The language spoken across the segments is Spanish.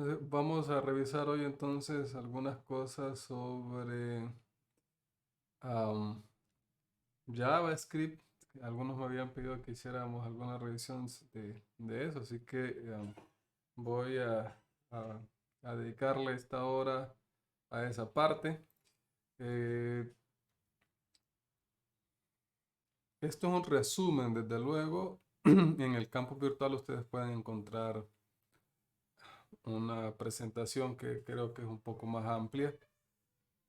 Vamos a revisar hoy entonces algunas cosas sobre am, JavaScript. Algunos me habían pedido que hiciéramos alguna revisión de eso, así que voy a- a dedicarle esta hora a esa parte. Eh, Esto es un resumen, desde luego. En el campus virtual ustedes pueden encontrar una presentación que creo que es un poco más amplia.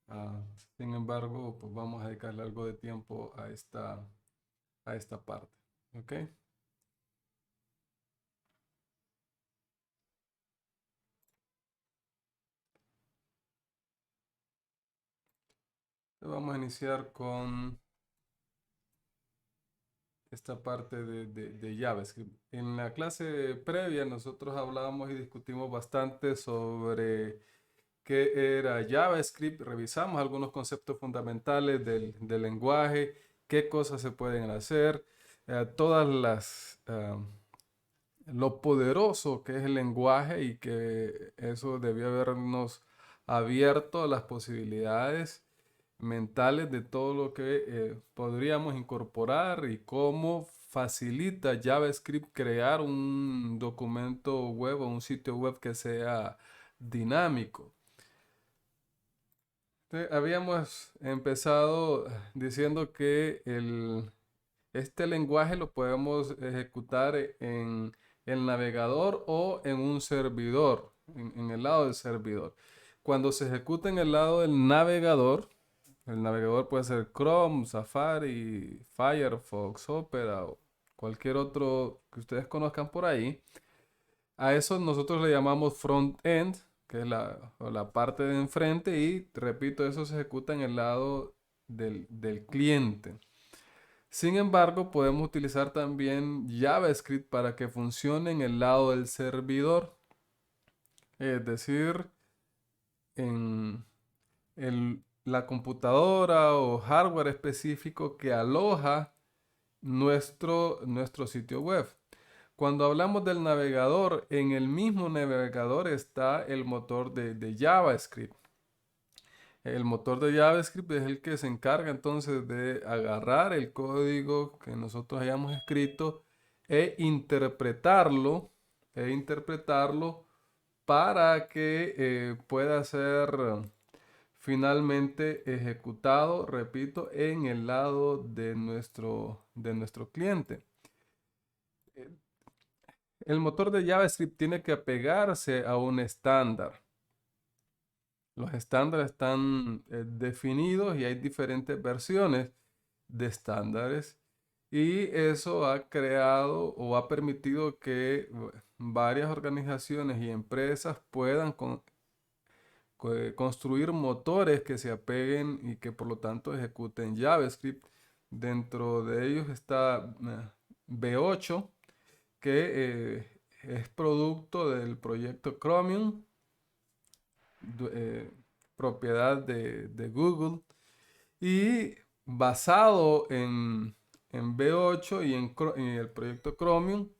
Ah, Sin embargo, pues vamos a dedicarle algo de tiempo a esta parte. ¿Ok? Vamos a iniciar con esta parte de JavaScript. En la clase previa nosotros hablábamos y discutimos bastante sobre qué era JavaScript. Revisamos algunos conceptos fundamentales del lenguaje, qué cosas se pueden hacer, todas lo poderoso que es el lenguaje y que eso debió habernos abierto las posibilidades mentales de todo lo que podríamos incorporar y cómo facilita JavaScript crear un documento web o un sitio web que sea dinámico. Habíamos empezado diciendo que este lenguaje lo podemos ejecutar en el navegador o en un servidor, en el lado del servidor. Cuando se ejecuta en el lado del navegador, el navegador puede ser Chrome, Safari, Firefox, Opera o cualquier otro que ustedes conozcan por ahí. A eso nosotros le llamamos front-end, que es la parte de enfrente, y repito, eso se ejecuta en el lado del cliente. Sin embargo, podemos utilizar también JavaScript para que funcione en el lado del servidor, es decir, en la computadora o hardware específico que aloja nuestro sitio web. Cuando hablamos del navegador, en el mismo navegador está el motor de JavaScript. El motor de JavaScript es el que se encarga entonces de agarrar el código que nosotros hayamos escrito e interpretarlo, e interpretarlo para que pueda ser finalmente ejecutado, repito, en el lado de nuestro cliente. El motor de JavaScript tiene que apegarse a un estándar. Los estándares están definidos y hay diferentes versiones de estándares y eso ha creado o ha permitido que varias organizaciones y empresas puedan construir motores que se apeguen y que por lo tanto ejecuten JavaScript. Dentro de ellos está V8, que es producto del proyecto Chromium, du- eh, propiedad de Google, y basado en V8 y en el proyecto Chromium,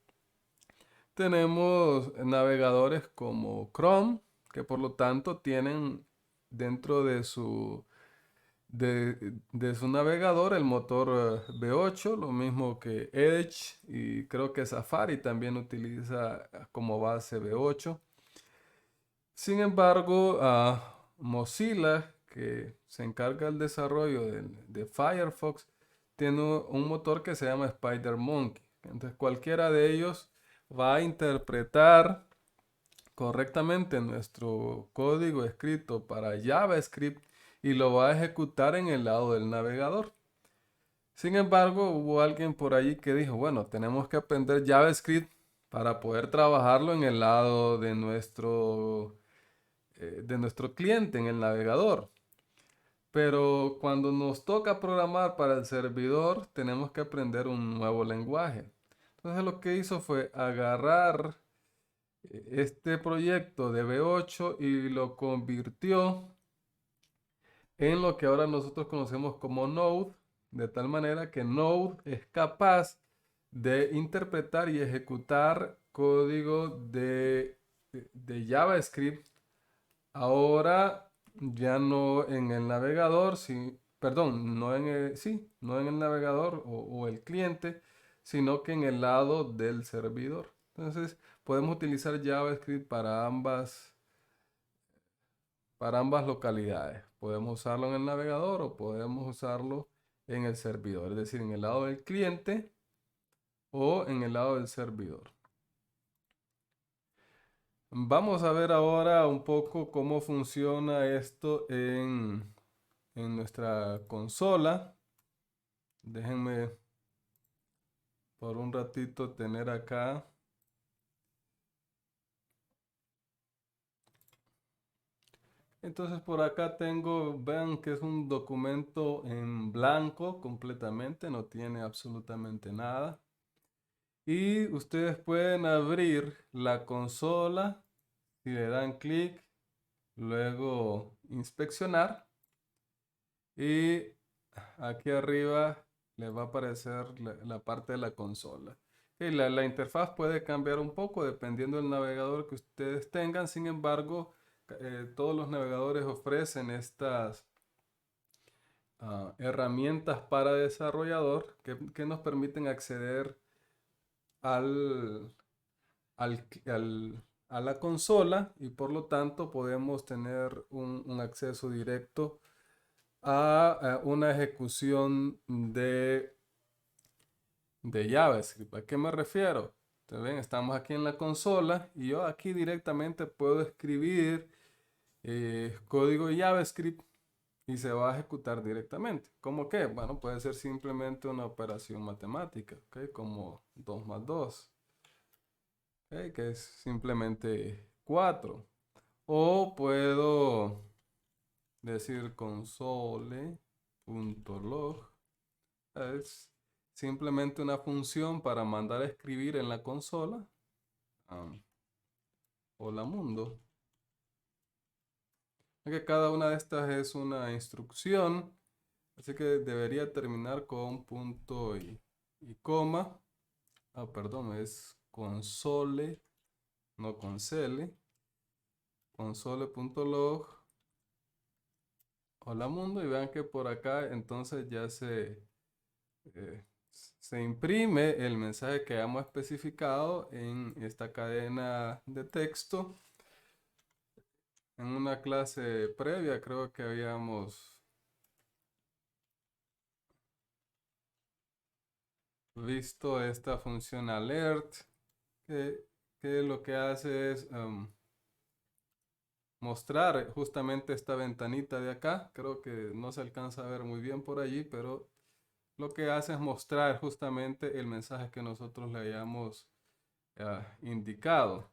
tenemos navegadores como Chrome, que por lo tanto tienen dentro de su navegador el motor V8, lo mismo que Edge, y creo que Safari también utiliza como base V8. Sin embargo, Mozilla, que se encarga del desarrollo de Firefox, tiene un motor que se llama SpiderMonkey. Entonces, cualquiera de ellos va a interpretar correctamente nuestro código escrito para JavaScript y lo va a ejecutar en el lado del navegador. Sin embargo, hubo alguien por allí que dijo, bueno, tenemos que aprender JavaScript para poder trabajarlo en el lado de nuestro cliente, en el navegador. Pero cuando nos toca programar para el servidor, tenemos que aprender un nuevo lenguaje. Entonces lo que hizo fue agarrar este proyecto de V8 y lo convirtió en lo que ahora nosotros conocemos como Node, de tal manera que Node es capaz de interpretar y ejecutar código de de JavaScript, ahora ya no en el navegador, sí, perdón, no en el, sí, no en el navegador o el cliente, sino que en el lado del servidor. Entonces, podemos utilizar JavaScript para ambas localidades. Podemos usarlo en el navegador o podemos usarlo en el servidor, es decir, en el lado del cliente o en el lado del servidor. Vamos a ver ahora un poco cómo funciona esto en nuestra consola. Déjenme por un ratito tener acá. Entonces por acá tengo, vean que es un documento en blanco completamente, no tiene absolutamente nada. Y ustedes pueden abrir la consola si le dan clic, luego inspeccionar y aquí arriba les va a aparecer la parte de la consola. Y la interfaz puede cambiar un poco dependiendo del navegador que ustedes tengan. Sin embargo, todos los navegadores ofrecen estas herramientas para desarrollador que nos permiten acceder al, a la consola y por lo tanto podemos tener un acceso directo a una ejecución de JavaScript. ¿A qué me refiero? Entonces, ven, estamos aquí en la consola y yo aquí directamente puedo escribir código de JavaScript y se va a ejecutar directamente. ¿Cómo qué? Bueno, puede ser simplemente una operación matemática, ¿ok? Como 2 más 2, ¿ok? Que es simplemente 4. O puedo decir console.log. Es simplemente una función para mandar a escribir en la consola. um, Hola mundo. Que cada una de estas es una instrucción. Así que debería terminar con punto y coma. Ah, perdón, es console, no console. Console.log. Hola mundo. Y vean que por acá entonces ya eh, se imprime el mensaje que hemos especificado en esta cadena de texto. En una clase previa creo que habíamos visto esta función alert que, que lo que hace es mostrar justamente esta ventanita de acá. Creo que no se alcanza a ver muy bien por allí, pero lo que hace es mostrar justamente el mensaje que nosotros le hayamos indicado.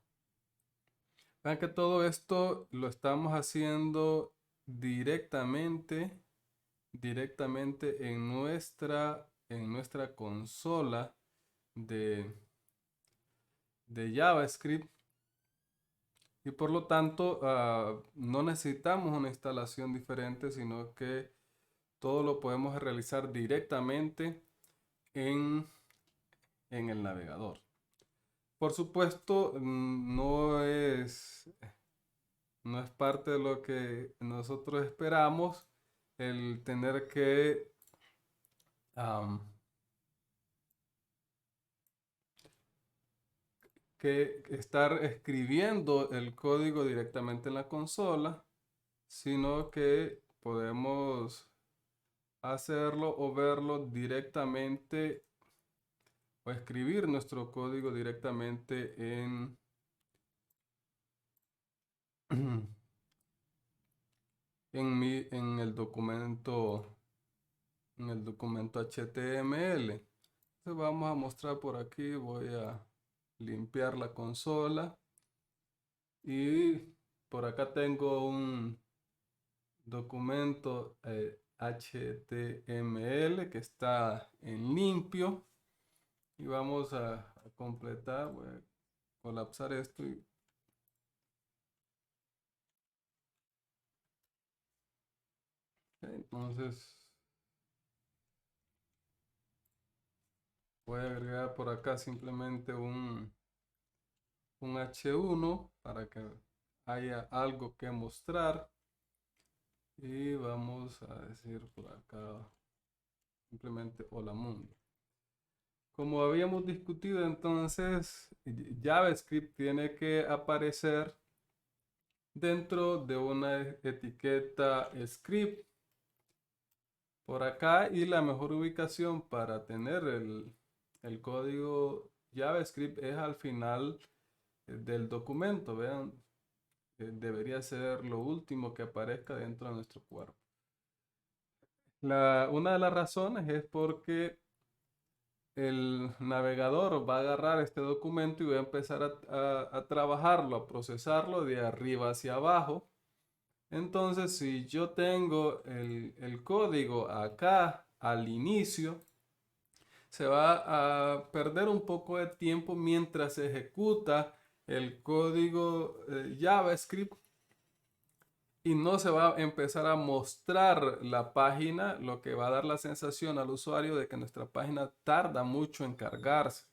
Vean que todo esto lo estamos haciendo directamente, directamente en nuestra consola de, de JavaScript y por lo tanto no necesitamos una instalación diferente, sino que todo lo podemos realizar directamente en, en el navegador. Por supuesto, no es parte de lo que nosotros esperamos el tener am, que estar escribiendo el código directamente en la consola, sino que podemos hacerlo o verlo directamente o escribir nuestro código directamente en en el documento HTML. Entonces vamos a mostrar por aquí, voy a limpiar la consola y por acá tengo un documento HTML que está en limpio y vamos a completar, voy a colapsar esto y entonces voy a agregar por acá simplemente un H1 para que haya algo que mostrar. Y vamos a decir por acá simplemente hola mundo. Como habíamos discutido, entonces JavaScript tiene que aparecer dentro de una etiqueta script por acá, y la mejor ubicación para tener el código JavaScript es al final del documento. Vean, debería ser lo último que aparezca dentro de nuestro cuerpo. Una de las razones es porque el navegador va a agarrar este documento y va a empezar a trabajarlo, a procesarlo de arriba hacia abajo. Entonces, si yo tengo el código acá al inicio, se va a perder un poco de tiempo mientras se ejecuta el código JavaScript, y no se va a empezar a mostrar la página, lo que va a dar la sensación al usuario de que nuestra página tarda mucho en cargarse.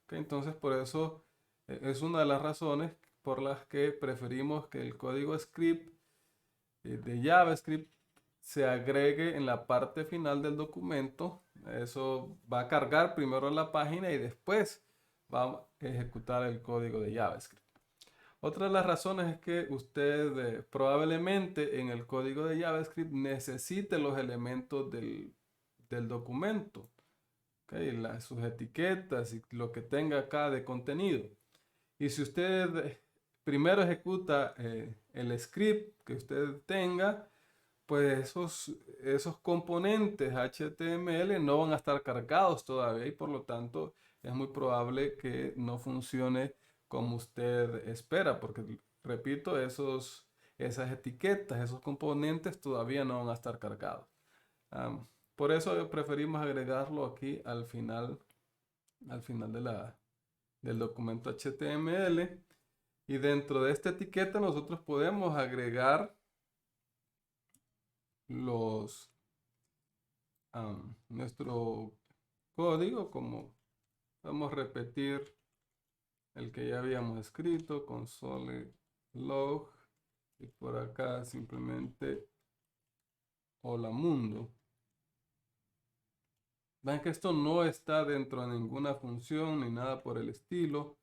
¿Ok? Entonces, por eso es una de las razones por las que preferimos que el código script de JavaScript se agregue en la parte final del documento. Eso va a cargar primero la página y después va a ejecutar el código de JavaScript. Otra de las razones es que usted probablemente en el código de JavaScript necesite los elementos del documento, ¿okay? Sus etiquetas y lo que tenga acá de contenido. Y si usted primero ejecuta el script que usted tenga, pues esos componentes HTML no van a estar cargados todavía, y por lo tanto es muy probable que no funcione como usted espera, porque repito, esas etiquetas, esos componentes todavía no van a estar cargados. Por eso preferimos agregarlo aquí al final del documento HTML. Y dentro de esta etiqueta nosotros podemos agregar nuestro código, como vamos a repetir el que ya habíamos escrito, console log, y por acá simplemente hola mundo. Ven que esto no está dentro de ninguna función ni nada por el estilo,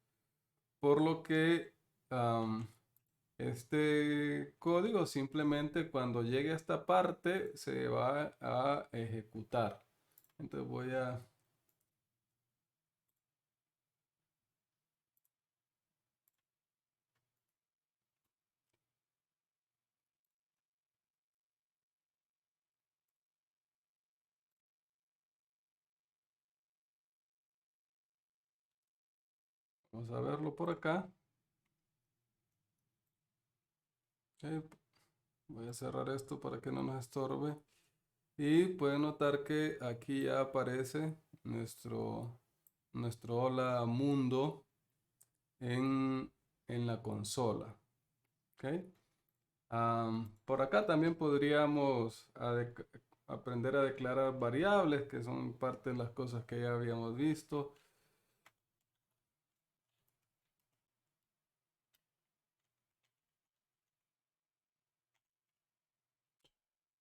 por lo que este código simplemente cuando llegue a esta parte se va a ejecutar. Entonces vamos a verlo por acá. Voy a cerrar esto para que no nos estorbe. Y pueden notar que aquí ya aparece nuestro hola mundo en la consola. ¿Ok? Por acá también podríamos aprender a declarar variables, que son parte de las cosas que ya habíamos visto.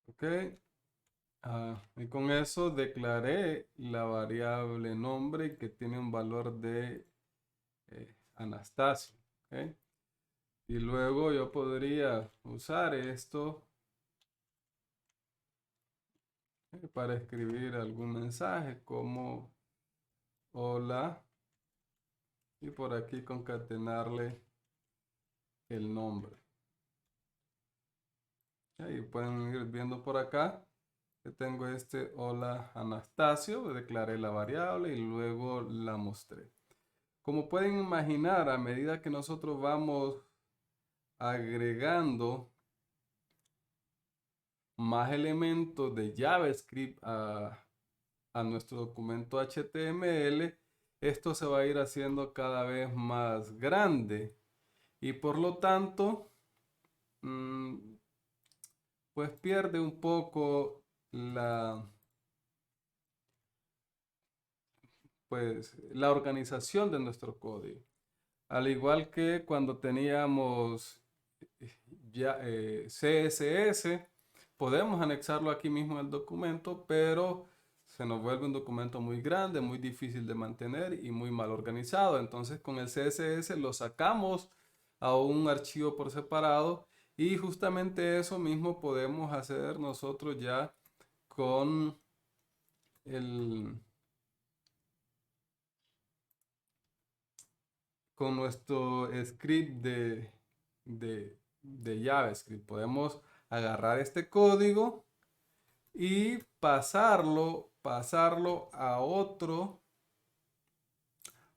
¿Ok? Y con eso declaré la variable nombre, que tiene un valor de Anastasio. ¿Ok? Y luego yo podría usar esto para escribir algún mensaje como hola, y por aquí concatenarle el nombre. Y pueden ir viendo por acá que tengo este hola Anastasio, declaré la variable y luego la mostré. Como pueden imaginar, a medida que nosotros vamos agregando más elementos de JavaScript a nuestro documento HTML, esto se va a ir haciendo cada vez más grande, y por lo tanto, pues pierde un poco pues, la organización de nuestro código. Al igual que cuando teníamos ya CSS, podemos anexarlo aquí mismo en el documento, pero se nos vuelve un documento muy grande, muy difícil de mantener y muy mal organizado. Entonces con el CSS lo sacamos a un archivo por separado y justamente eso mismo podemos hacer nosotros ya con el, con nuestro script de JavaScript. Podemos agarrar este código y pasarlo a otro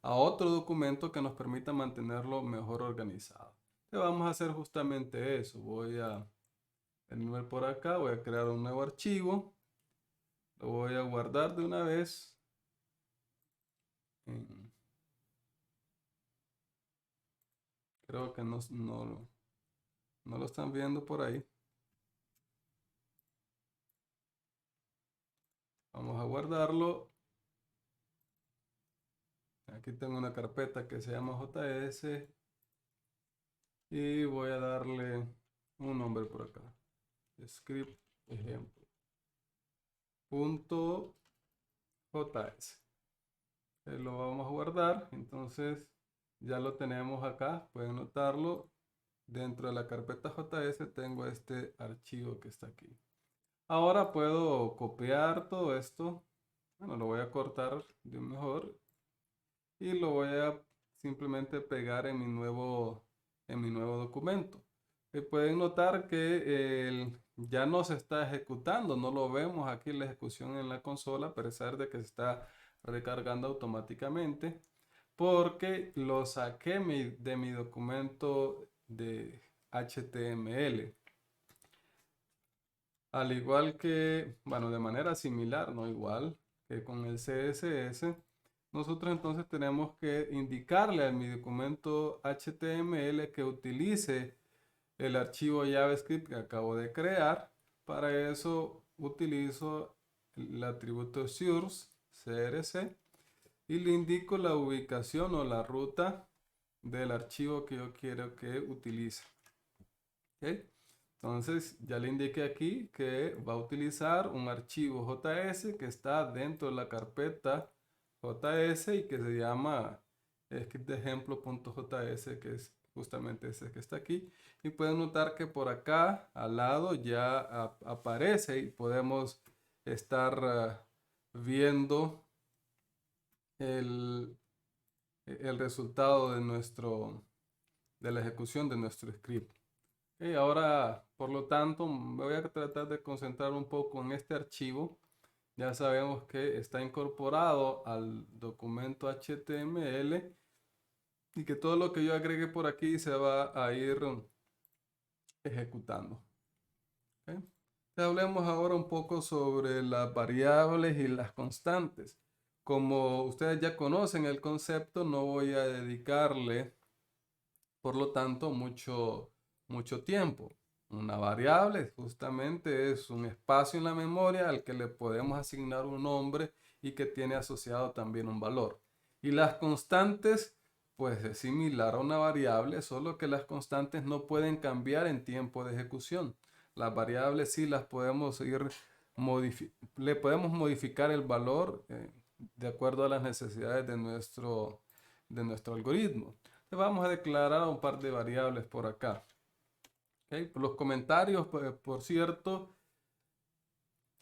documento que nos permita mantenerlo mejor organizado. Entonces vamos a hacer justamente eso. Voy a venir por acá, voy a crear un nuevo archivo, lo voy a guardar de una vez. en- Creo que no lo están viendo por ahí. Vamos a guardarlo. Aquí tengo una carpeta que se llama JS y voy a darle un nombre por acá. Script ejemplo. Punto JS. Lo vamos a guardar. Entonces ya lo tenemos acá. Pueden notarlo. Dentro de la carpeta JS tengo este archivo que está aquí. Ahora puedo copiar todo esto. Bueno, lo voy a cortar de mejor y lo voy a simplemente pegar en mi nuevo documento. Pueden notar que ya no se está ejecutando, no lo vemos aquí la ejecución en la consola, a pesar de que se está recargando automáticamente, porque lo saqué de mi documento de HTML. Al igual que, bueno, de manera similar, no igual que con el CSS, nosotros entonces tenemos que indicarle a mi documento HTML que utilice el archivo JavaScript que acabo de crear. Para eso utilizo el atributo source, CRC, y le indico la ubicación o la ruta del archivo que yo quiero que utilice. ¿Ok? Entonces ya le indiqué aquí que va a utilizar un archivo JS que está dentro de la carpeta JS y que se llama scriptejemplo.js, que es justamente ese que está aquí. Y pueden notar que por acá al lado ya aparece y podemos estar viendo el, el resultado de la ejecución de nuestro script. Y ahora, por lo tanto, me voy a tratar de concentrar un poco en este archivo. Ya sabemos que está incorporado al documento HTML y que todo lo que yo agregue por aquí se va a ir ejecutando. ¿Ok? Hablemos ahora un poco sobre las variables y las constantes. Como ustedes ya conocen el concepto, no voy a dedicarle, por lo tanto, mucho tiempo. Una variable justamente es un espacio en la memoria al que le podemos asignar un nombre y que tiene asociado también un valor. Y las constantes, pues es similar a una variable, solo que las constantes no pueden cambiar en tiempo de ejecución. Las variables sí las podemos le podemos modificar el valor de acuerdo a las necesidades de nuestro algoritmo. Vamos a declarar un par de variables por acá. ¿Okay? Los comentarios, por cierto,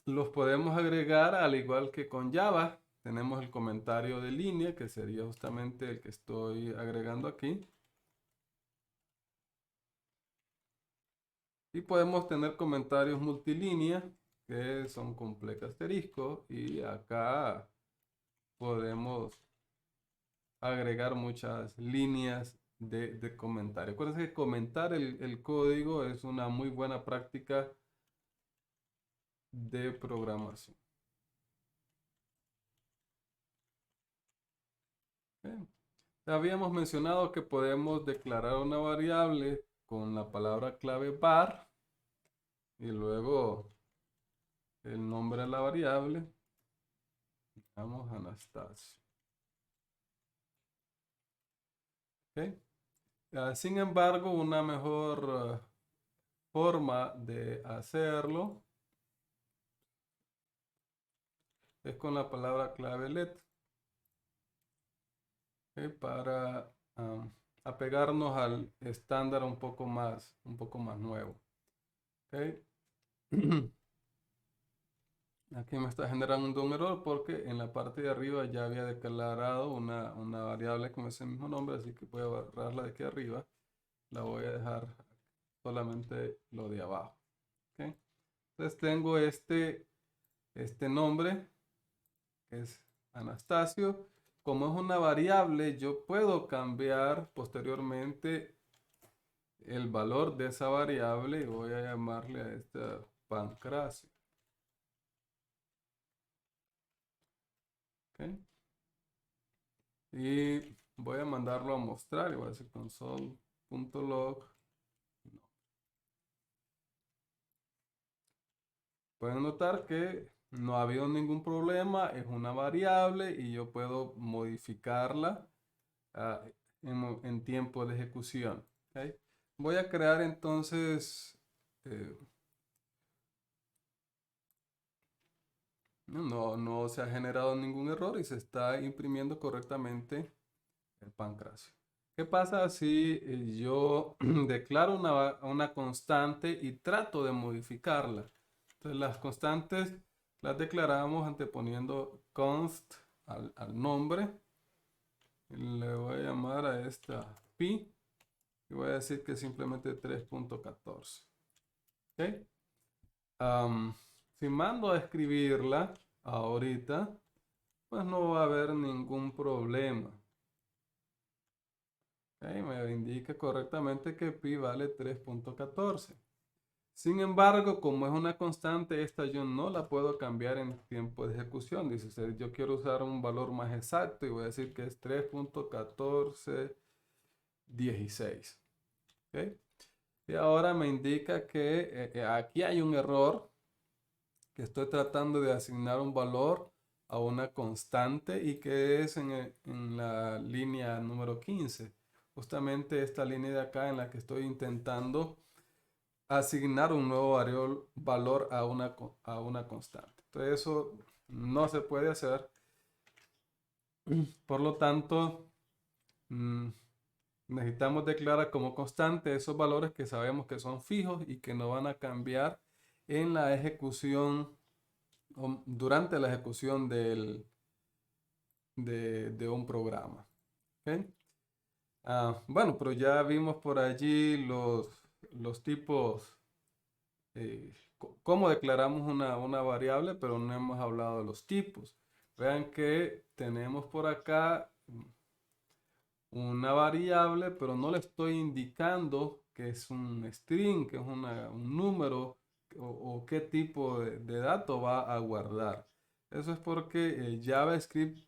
los podemos agregar al igual que con Java. Tenemos el comentario de línea, que sería justamente el que estoy agregando aquí. Y podemos tener comentarios multilínea, que son con pleca asterisco. Y acá podemos agregar muchas líneas de comentario. Acuérdense que comentar el código es una muy buena práctica de programación. Bien. Habíamos mencionado que podemos declarar una variable con la palabra clave var y luego el nombre de la variable. Vamos a Anastasio. ¿Okay? Sin embargo, una mejor forma de hacerlo es con la palabra clave let, ¿ok? Para apegarnos al estándar un poco más nuevo, ¿ok? Aquí me está generando un error porque en la parte de arriba ya había declarado una variable con ese mismo nombre, así que voy a borrarla de aquí arriba. La voy a dejar solamente lo de abajo, ¿ok? Entonces tengo este nombre, que es Anastasio. Como es una variable, yo puedo cambiar posteriormente el valor de esa variable y voy a llamarle a esta Pancracio, ¿ok? Y voy a mandarlo a mostrar y voy a decir console.log. Pueden notar que no ha habido ningún problema, es una variable y yo puedo modificarla ah, en tiempo de ejecución, ¿ok? Voy a crear entonces, eh, no se ha generado ningún error y se está imprimiendo correctamente el pancracio. ¿Qué pasa si yo declaro una constante y trato de modificarla? Entonces las constantes las declaramos anteponiendo const al nombre. Le voy a llamar a esta pi y voy a decir que simplemente 3.14. ¿Ok? Si mando a escribirla ahorita, pues no va a haber ningún problema. ¿Ok? Me indica correctamente que pi vale 3.14. Sin embargo, como es una constante, esta yo no la puedo cambiar en tiempo de ejecución. Dice usted, yo quiero usar un valor más exacto y voy a decir que es 3.1416. ¿Ok? Y ahora me indica que aquí hay un error, que estoy tratando de asignar un valor a una constante y que es en la línea número 15. Justamente esta línea de acá en la que estoy intentando asignar un nuevo valor a una constante. Entonces eso no se puede hacer. Por lo tanto, mm, necesitamos declarar como constante esos valores que sabemos que son fijos y que no van a cambiar en la ejecución o durante la ejecución de un programa. ¿Ok? Bueno, pero ya vimos por allí los tipos, cómo declaramos una variable, pero no hemos hablado de los tipos. Vean que tenemos por acá una variable, pero no le estoy indicando que es un string, que es un número o qué tipo de dato va a guardar. Eso es porque JavaScript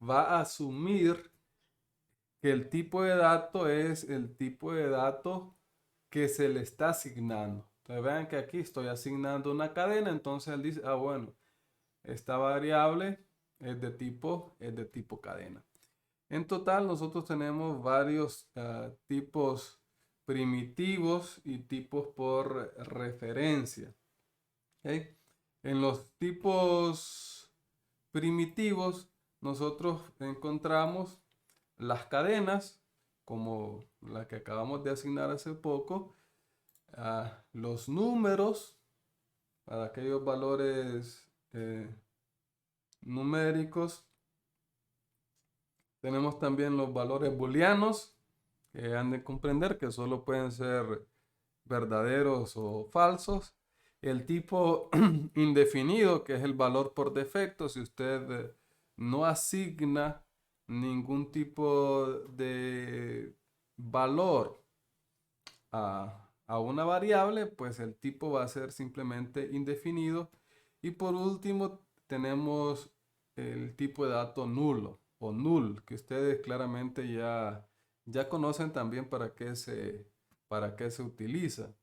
va a asumir que el tipo de dato es el tipo de dato que se le está asignando. Entonces vean que aquí estoy asignando una cadena, entonces él dice, bueno, esta variable es de tipo cadena. En total, nosotros tenemos varios tipos primitivos y tipos por referencia. ¿Ok? En los tipos primitivos, nosotros encontramos las cadenas, como la que acabamos de asignar hace poco, los números, para aquellos valores numéricos. Tenemos también los valores booleanos, que han de comprender que solo pueden ser verdaderos o falsos. El tipo indefinido, que es el valor por defecto, si usted no asigna ningún tipo de valor a una variable, pues el tipo va a ser simplemente indefinido. Y por último, tenemos el tipo de dato nulo o null, que ustedes claramente ya conocen también para qué se utiliza.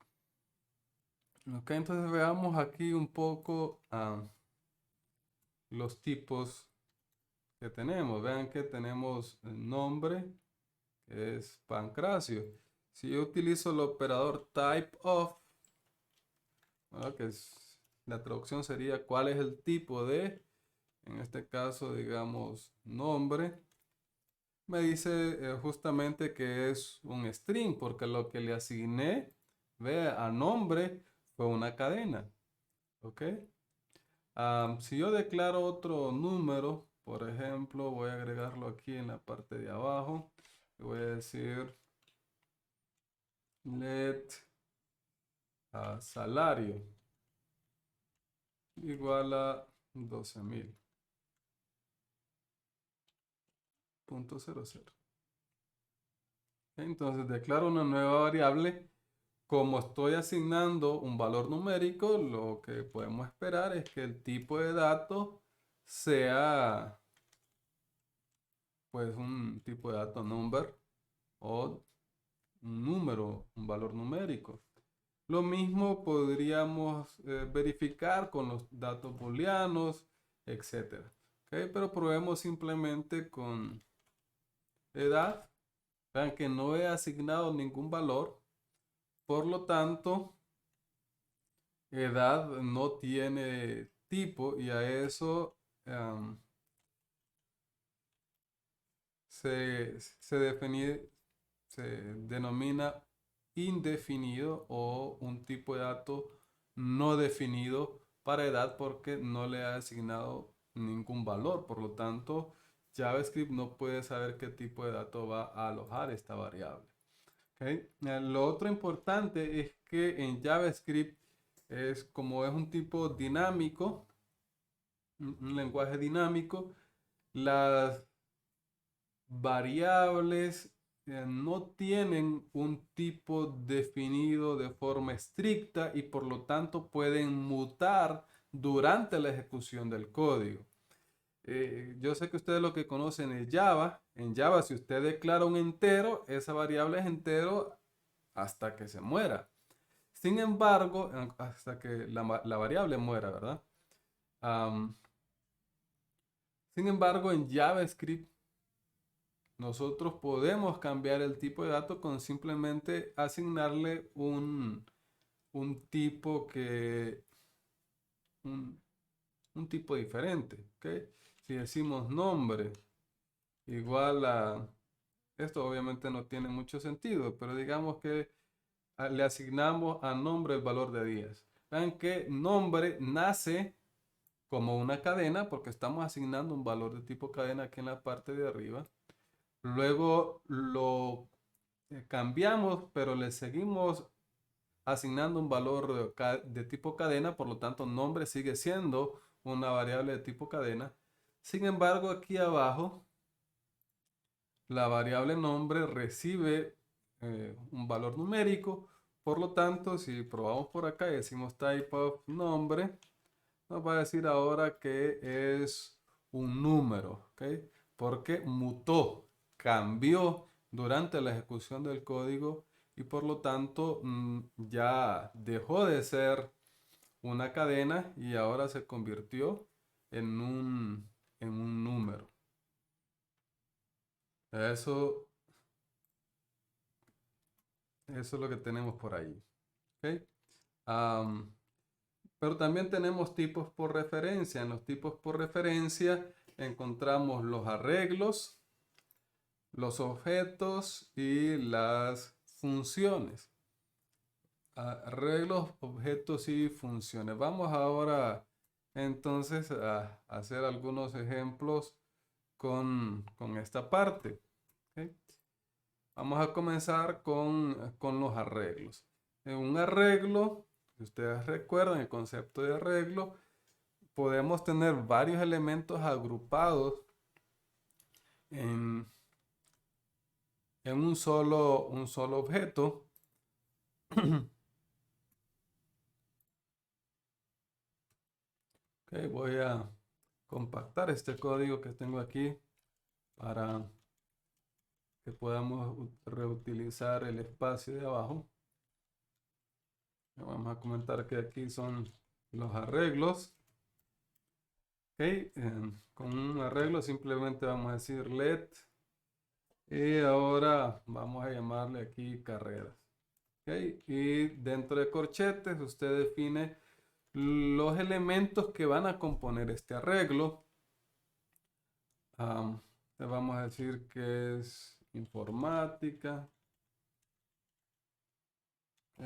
Ok, entonces veamos aquí un poco los tipos que tenemos. Vean que tenemos el nombre, es Pancracio. Si yo utilizo el operador type of, bueno, la traducción sería cuál es el tipo de, en este caso digamos nombre, me dice justamente que es un string porque lo que le asigné, vea, a nombre fue una cadena. ¿Ok? Si yo declaro otro número, por ejemplo, voy a agregarlo aquí en la parte de abajo. Le voy a decir let salario igual a 12.000.00. Entonces declaro una nueva variable. Como estoy asignando un valor numérico, lo que podemos esperar es que el tipo de dato sea pues un tipo de dato number o un número, un valor numérico. Lo mismo podríamos verificar con los datos booleanos, etc. ¿Ok? Pero probemos simplemente con edad. Vean que no he asignado ningún valor. Por lo tanto, edad no tiene tipo y a eso se denomina indefinido o un tipo de dato no definido para edad porque no le ha asignado ningún valor. Por lo tanto, JavaScript no puede saber qué tipo de dato va a alojar esta variable. ¿Ok? Lo otro importante es que en JavaScript como es un tipo dinámico, un lenguaje dinámico, las variables no tienen un tipo definido de forma estricta y por lo tanto pueden mutar durante la ejecución del código. Yo sé que ustedes lo que conocen es Java. En Java, si usted declara un entero, esa variable es entero hasta que se muera. Sin embargo, hasta que la variable muera, ¿verdad? Sin embargo, en JavaScript nosotros podemos cambiar el tipo de dato con simplemente asignarle un tipo un, un tipo diferente. ¿Ok? Si decimos nombre igual a, esto obviamente no tiene mucho sentido, pero digamos que le asignamos a nombre el valor de 10. Vean que nombre nace como una cadena porque estamos asignando un valor de tipo cadena aquí en la parte de arriba. Luego lo cambiamos, pero le seguimos asignando un valor de tipo cadena, por lo tanto nombre sigue siendo una variable de tipo cadena. Sin embargo, aquí abajo, la variable nombre recibe un valor numérico, por lo tanto, si probamos por acá y decimos type of nombre, nos va a decir ahora que es un número, ¿ok? Porque mutó, cambió durante la ejecución del código y por lo tanto ya dejó de ser una cadena y ahora se convirtió en un número. Eso, eso es lo que tenemos por ahí. ¿Ok? Pero también tenemos tipos por referencia. En los tipos por referencia encontramos los arreglos, los objetos y las funciones. Arreglos, objetos y funciones. Vamos ahora entonces a hacer algunos ejemplos con esta parte. ¿Ok? Vamos a comenzar con los arreglos. En un arreglo, si ustedes recuerdan el concepto de arreglo, podemos tener varios elementos agrupados en, en un solo objeto. Okay, voy a compactar este código que tengo aquí para que podamos reutilizar el espacio de abajo. Vamos a comentar que aquí son los arreglos. Okay, con un arreglo simplemente vamos a decir let Y ahora vamos a llamarle aquí carreras. ¿Ok? Y dentro de corchetes usted define los elementos que van a componer este arreglo. Le vamos a decir que es informática. ¿Ok?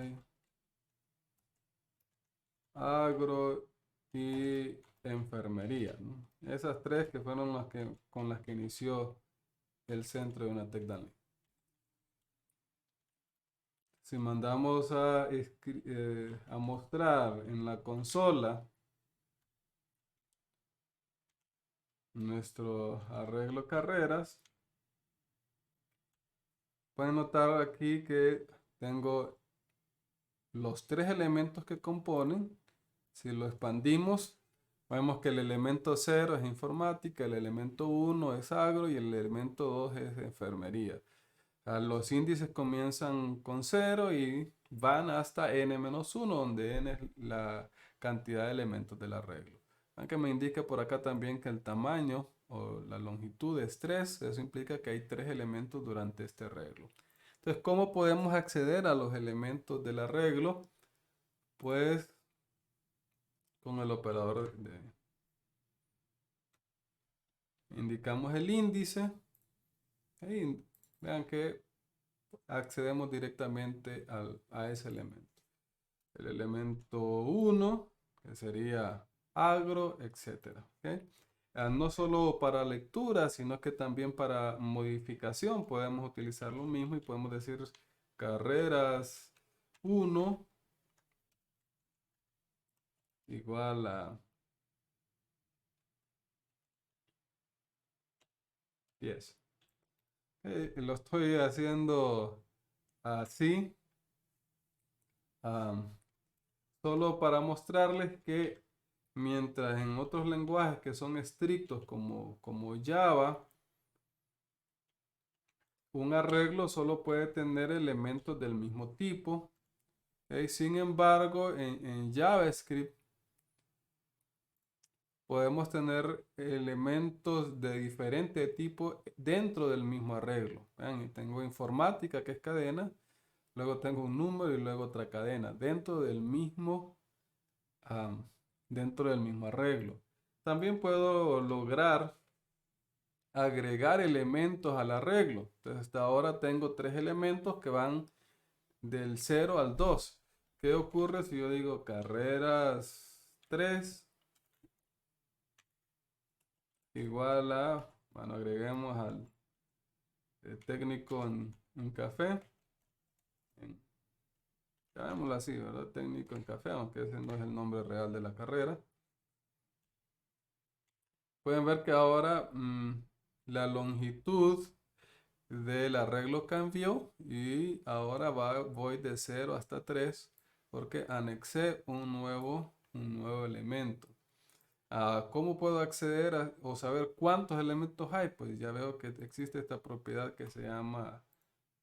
Agro y enfermería, ¿no? Esas tres que fueron las que, con las que inició el centro de UNATEC Danlí. Si mandamos a mostrar en la consola nuestro arreglo carreras, pueden notar aquí que tengo los tres elementos que componen. Si lo expandimos, vemos que el elemento 0 es informática, el elemento 1 es agro y el elemento 2 es enfermería. Los índices comienzan con 0 y van hasta n-1, donde n es la cantidad de elementos del arreglo. Aunque me indica por acá también que el tamaño o la longitud es 3, eso implica que hay 3 elementos durante este arreglo. Entonces, ¿cómo podemos acceder a los elementos del arreglo? Pues con el operador indicamos el índice y vean que accedemos directamente a ese elemento. El elemento 1, que sería agro, etcétera. ¿Okay? No solo para lectura, sino que también para modificación podemos utilizar lo mismo y podemos decir carreras 1 igual a 10. Lo estoy haciendo así, um, solo para mostrarles que mientras en otros lenguajes que son estrictos como Java, un arreglo solo puede tener elementos del mismo tipo. Sin embargo, en JavaScript podemos tener elementos de diferente tipo dentro del mismo arreglo. Vean, tengo informática, que es cadena, luego tengo un número y luego otra cadena dentro del mismo, am, dentro del mismo arreglo. También puedo lograr agregar elementos al arreglo. Entonces hasta ahora tengo tres elementos que van del 0 al 2. ¿Qué ocurre si yo digo carreras 3 igual a, bueno, agreguemos al técnico en café, llamémoslo así, ¿verdad? Técnico en café, aunque ese no es el nombre real de la carrera. Pueden ver que ahora la longitud del arreglo cambió y ahora voy de 0 hasta 3 porque anexé un nuevo elemento. ¿Cómo puedo acceder o saber cuántos elementos hay? Pues ya veo que existe esta propiedad que se llama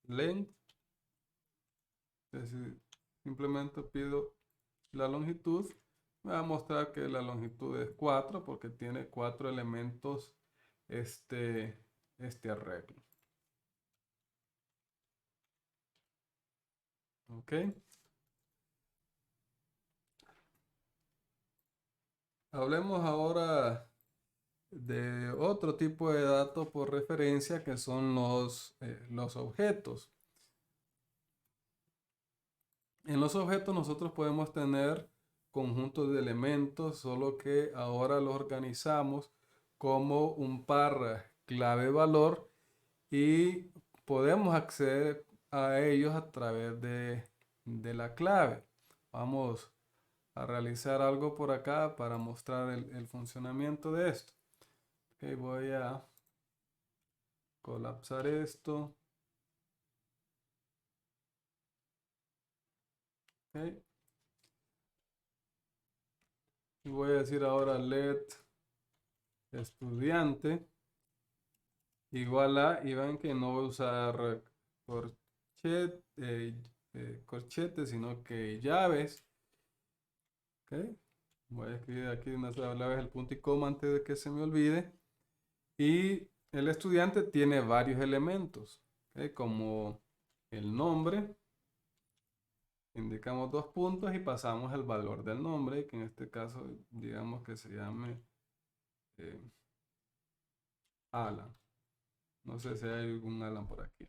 length. Es decir, simplemente pido la longitud. Me va a mostrar que la longitud es 4 porque tiene 4 elementos este arreglo. ¿Ok? Hablemos ahora de otro tipo de datos por referencia que son los objetos. En los objetos nosotros podemos tener conjuntos de elementos, solo que ahora los organizamos como un par clave-valor y podemos acceder a ellos a través de la clave. Vamos a realizar algo por acá para mostrar el funcionamiento de esto. Ok, voy a colapsar esto. Ok. Y voy a decir ahora let estudiante igual a, y ven que no voy a usar corchete, sino que llaves. Ok. Voy a escribir aquí una sola vez el punto y coma antes de que se me olvide. Y el estudiante tiene varios elementos, ¿ok? Como el nombre, indicamos 2 puntos y pasamos el valor del nombre, que en este caso digamos que se llame eh, Alan. No sé si hay algún Alan por aquí.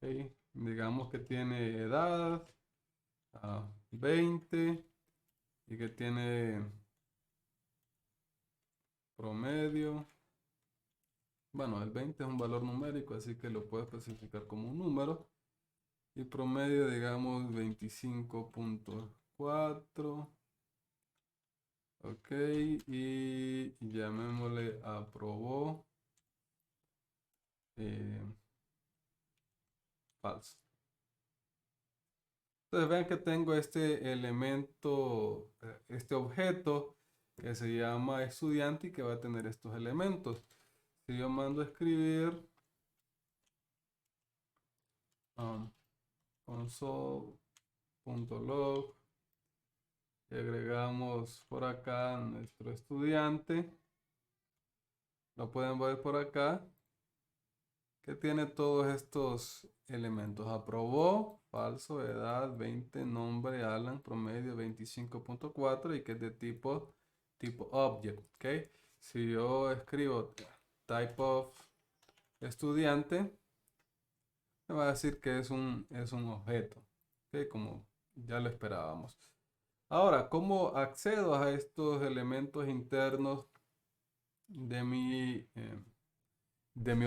¿Ok? Digamos que tiene edad 20 y que tiene promedio. Bueno, el 20 es un valor numérico, así que lo puedo especificar como un número. Y promedio, digamos, 25.4. Ok, y llamémosle aprobó eh, falso. Entonces vean que tengo este elemento, este objeto que se llama estudiante y que va a tener estos elementos. Si yo mando a escribir um, console.log y agregamos por acá nuestro estudiante, lo pueden ver por acá, que tiene todos estos elementos. Aprobó, falso, edad 20, nombre Alan, promedio 25.4 y que es de tipo object. ¿Ok? Si yo escribo type of estudiante, me va a decir que es un objeto. ¿Ok? Como ya lo esperábamos. Ahora, ¿cómo accedo a estos elementos internos de mi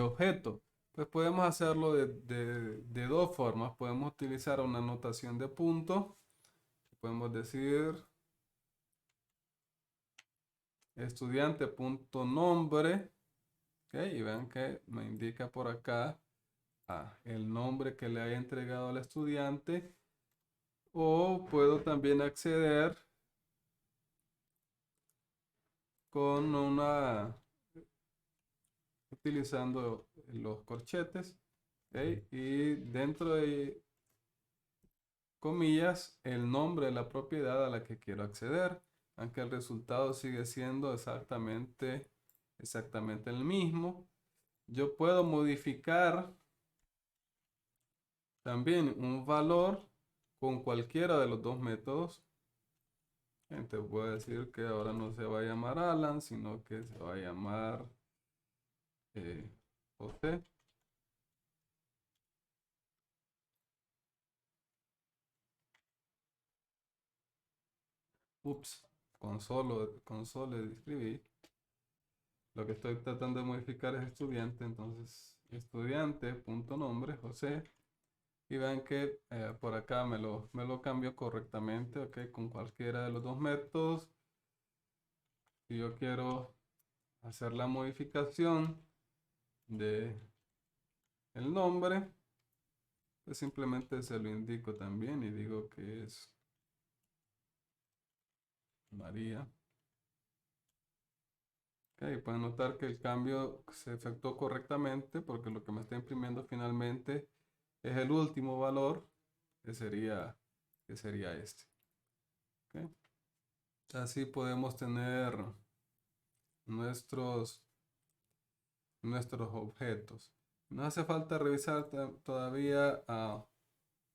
objeto? Pues podemos hacerlo de dos formas. Podemos utilizar una notación de punto. Podemos decir estudiante.nombre. ¿Ok? Y vean que me indica por acá el nombre que le haya entregado al estudiante. O puedo también acceder con utilizando los corchetes. ¿Ok? Y dentro de comillas, el nombre de la propiedad a la que quiero acceder, aunque el resultado sigue siendo exactamente el mismo. Yo puedo modificar también un valor con cualquiera de los dos métodos. Entonces voy a decir que ahora no se va a llamar Alan, sino que se va a llamar José. Ups, console de escribir. Lo que estoy tratando de modificar es estudiante, entonces estudiante.nombre, José. Y vean que por acá me lo cambio correctamente, ok, con cualquiera de los dos métodos. Si yo quiero hacer la modificación de el nombre, pues simplemente se lo indico también y digo que es María. Ok, pueden notar que el cambio se efectuó correctamente porque lo que me está imprimiendo finalmente es el último valor que sería este. Ok. Así podemos tener nuestros objetos. No hace falta revisar todavía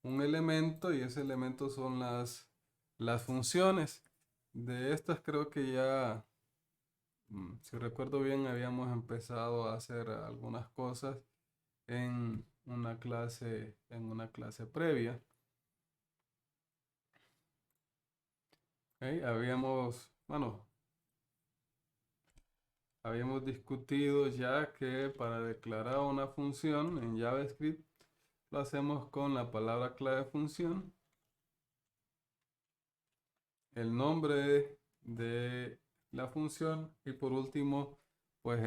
un elemento y ese elemento son las funciones. De estas creo que ya, si recuerdo bien, habíamos empezado a hacer algunas cosas en una clase previa. ¿Ok? Habíamos discutido ya que para declarar una función en JavaScript lo hacemos con la palabra clave función, el nombre de la función y por último pues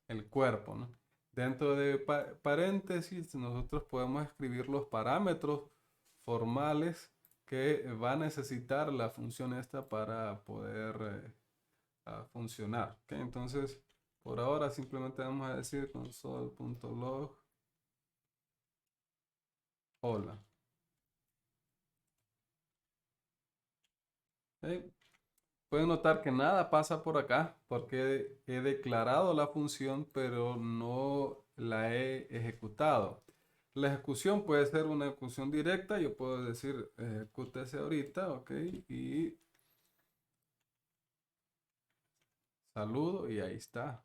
el cuerpo, ¿no? Dentro de paréntesis nosotros podemos escribir los parámetros formales que va a necesitar la función esta para poder funcionar. ¿Ok? Entonces por ahora simplemente vamos a decir console.log hola. ¿Ok? Pueden notar que nada pasa por acá porque he declarado la función, pero no la he ejecutado. La ejecución puede ser una ejecución directa. Yo puedo decir ejecútese ahorita, ok, y saludo y ahí está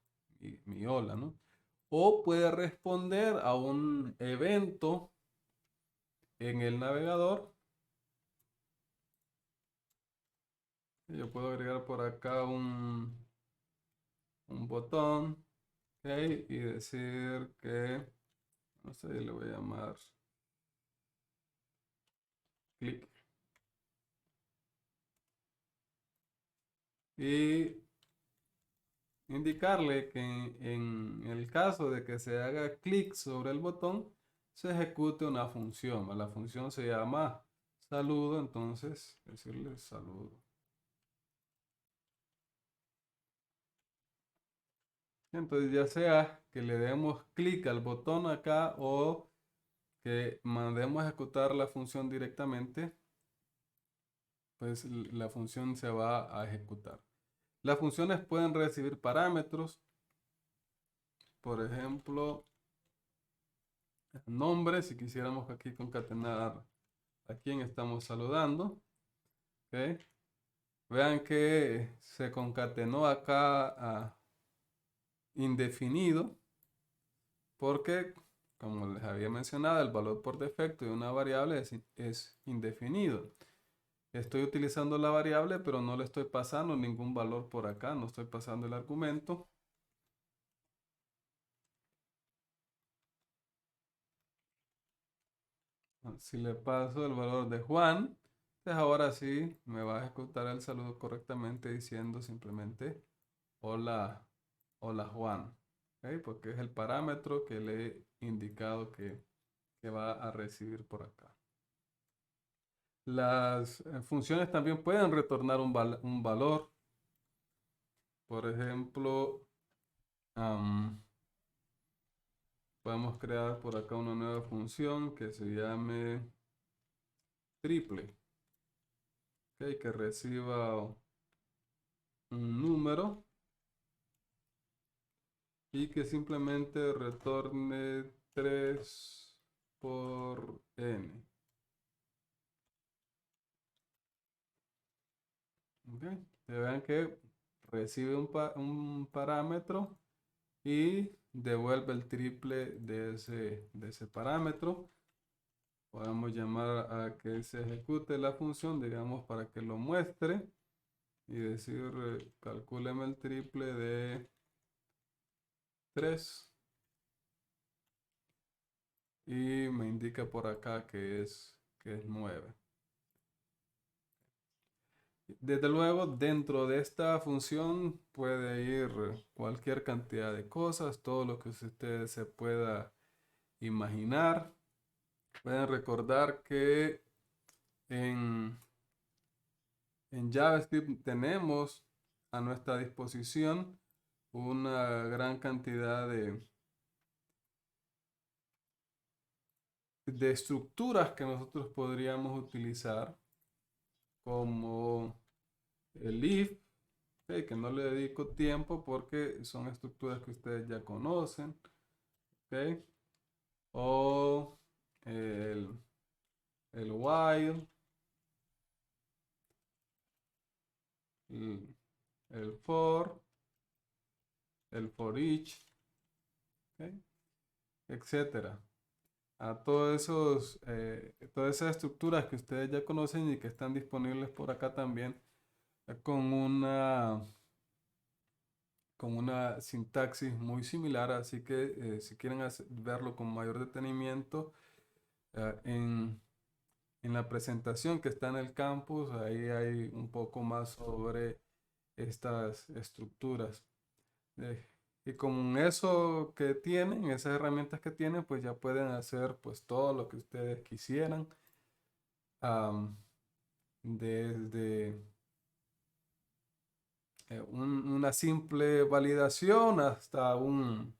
mi hola, ¿no? O puede responder a un evento en el navegador. Yo puedo agregar por acá un botón, ok, y decir que, no sé, le voy a llamar clic. Y indicarle que en el caso de que se haga clic sobre el botón, se ejecute una función. La función se llama saludo, entonces decirle saludo. Entonces ya sea que le demos clic al botón acá o que mandemos a ejecutar la función directamente, pues la función se va a ejecutar. Las funciones pueden recibir parámetros, por ejemplo, nombre, si quisiéramos aquí concatenar a quién estamos saludando. ¿Ok? Vean que se concatenó acá a indefinido porque, como les había mencionado, el valor por defecto de una variable es indefinido. Estoy utilizando la variable, pero no le estoy pasando ningún valor por acá, no estoy pasando el argumento. Si le paso el valor de Juan, pues ahora sí me va a ejecutar el saludo correctamente diciendo simplemente hola, hola Juan. ¿Ok? Porque es el parámetro que le he indicado que va a recibir por acá. Las funciones también pueden retornar un valor. Por ejemplo, podemos crear por acá una nueva función que se llame triple. ¿Ok? Que reciba un número y que simplemente retorne 3 por n. ¿Ok? Vean que recibe un parámetro y devuelve el triple de ese parámetro. Podemos llamar a que se ejecute la función, digamos, para que lo muestre y decir, calcúleme el triple de 3 y me indica por acá que es 9. Desde luego, dentro de esta función puede ir cualquier cantidad de cosas, todo lo que usted se pueda imaginar. Pueden recordar que en, en JavaScript tenemos a nuestra disposición una gran cantidad de estructuras que nosotros podríamos utilizar, como el if, ok, que no le dedico tiempo porque son estructuras que ustedes ya conocen, ok, o el while, el for, el for each, ok, etcétera. A todas esas estructuras que ustedes ya conocen y que están disponibles por acá también, con una sintaxis muy similar. Así que si quieren verlo con mayor detenimiento, en la presentación que está en el campus, ahí hay un poco más sobre estas estructuras. Y con eso que tienen, esas herramientas que tienen, pues ya pueden hacer pues todo lo que ustedes quisieran. Desde una simple validación hasta un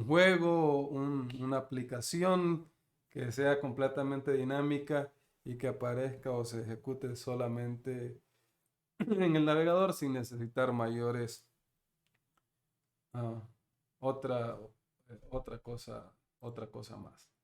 juego, una aplicación que sea completamente dinámica y que aparezca o se ejecute solamente en el navegador sin necesitar mayores, ah, otra, otra cosa más.